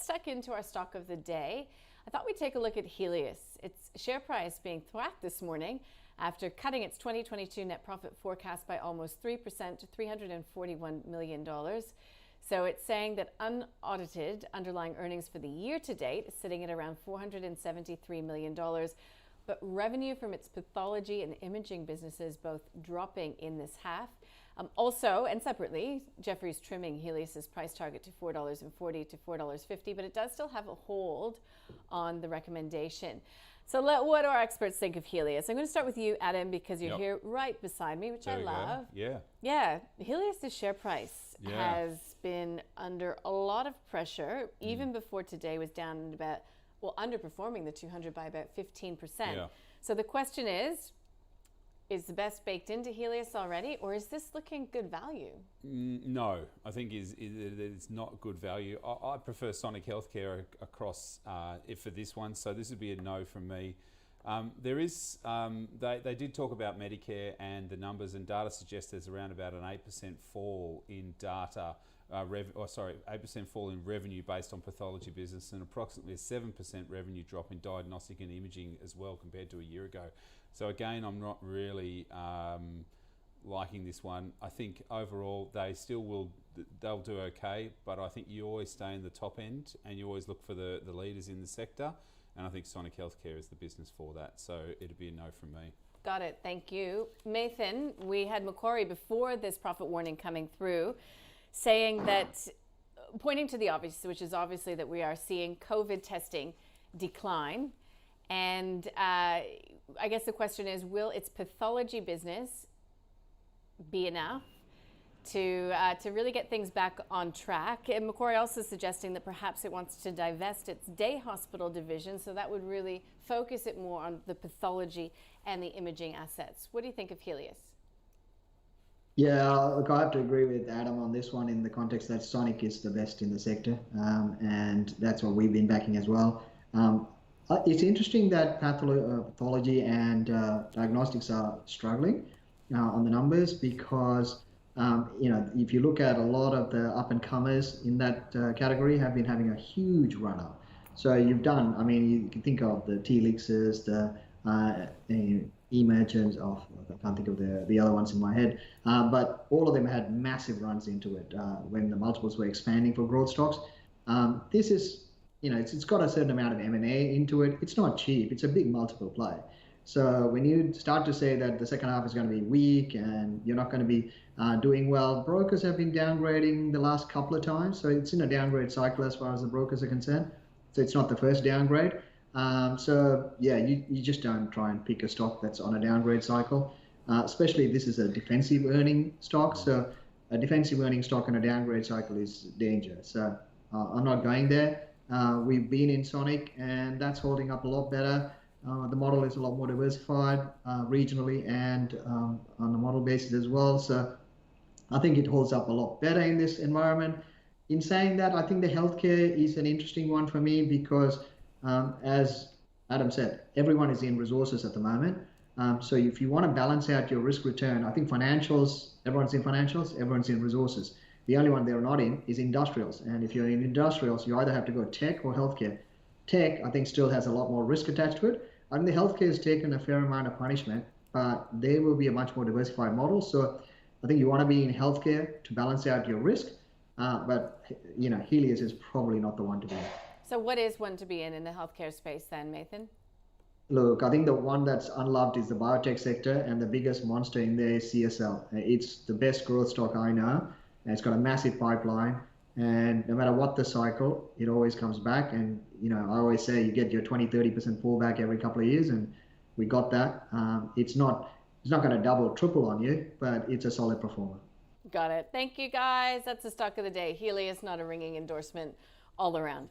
get stuck into our stock of the day. I thought we'd take a look at Healius. Its share price being thwacked this morning after cutting its 2022 net profit forecast by almost 3% to $341 million. So it's saying that unaudited underlying earnings for the year to date is sitting at around $473 million, but revenue from its pathology and imaging businesses both dropping in this half. Also, and separately, Jefferies trimming Healius's price target to $4.40 to $4.50, but it does still have a hold on the recommendation. So what do our experts think of Healius? I'm going to start with you, Adam, because you're here right beside me, which I love. Yeah. Healius's share price has been under a lot of pressure, even before today was down about, underperforming the 200 by about 15%. So the question is the best baked into Healius already, or is this looking good value? No, I think it's not good value. I prefer Sonic Healthcare across it for this one, so this would be a no from me. There is, they did talk about Medicare and the numbers, and data suggests there's around about an 8% fall in data, 8% fall in revenue based on pathology business, and approximately a 7% revenue drop in diagnostic and imaging as well compared to a year ago. So again, I'm not really liking this one. I think overall they'll do okay, but I think you always stay in the top end and you always look for the leaders in the sector. And I think Sonic Healthcare is the business for that. So it'd be a no from me. Got it. Thank you. Mathan, we had Macquarie before this profit warning coming through saying that, pointing to the obvious, which is obviously that we are seeing COVID testing decline. And I guess the question is, will its pathology business be enough to really get things back on track? And Macquarie also suggesting that perhaps it wants to divest its day hospital division, so that would really focus it more on the pathology and the imaging assets. What do you think of Healius? Yeah, look, I have to agree with Adam on this one in the context that Sonic is the best in the sector, and that's what we've been backing as well. It's interesting that pathology and diagnostics are struggling on the numbers because, if you look at a lot of the up-and-comers in that category have been having a huge run-up. So you've done, you can think of the Telixes, the emergence of, I can't think of the other ones in my head, but all of them had massive runs into it when the multiples were expanding for growth stocks. This is, it's got a certain amount of M&A into it. It's not cheap. It's a big multiple play. So when you start to say that the second half is going to be weak and you're not going to be doing well, brokers have been downgrading the last couple of times. So it's in a downgrade cycle as far as the brokers are concerned. So it's not the first downgrade. You just don't try and pick a stock that's on a downgrade cycle, especially if this is a defensive earning stock. So a defensive earning stock on a downgrade cycle is danger. So I'm not going there. We've been in Sonic and that's holding up a lot better. The model is a lot more diversified regionally and on the model basis as well. So I think it holds up a lot better in this environment. In saying that, I think the healthcare is an interesting one for me because as Adam said, everyone is in resources at the moment. So if you want to balance out your risk return, I think financials, everyone's in financials, everyone's in resources. The only one they're not in is industrials. And if you're in industrials, you either have to go tech or healthcare. Tech, I think, still has a lot more risk attached to it. I think the healthcare has taken a fair amount of punishment, but they will be a much more diversified model. So I think you want to be in healthcare to balance out your risk. But Healius is probably not the one to be in. So what is one to be in the healthcare space then, Mathan? Look, I think the one that's unloved is the biotech sector, and the biggest monster in there is CSL. It's the best growth stock I know, and it's got a massive pipeline. And no matter what the cycle, it always comes back. And, I always say you get your 20-30% pullback every couple of years, and we got that. It's not going to double, triple on you, but it's a solid performer. Got it. Thank you, guys. That's the stock of the day. Healius, not a ringing endorsement all around.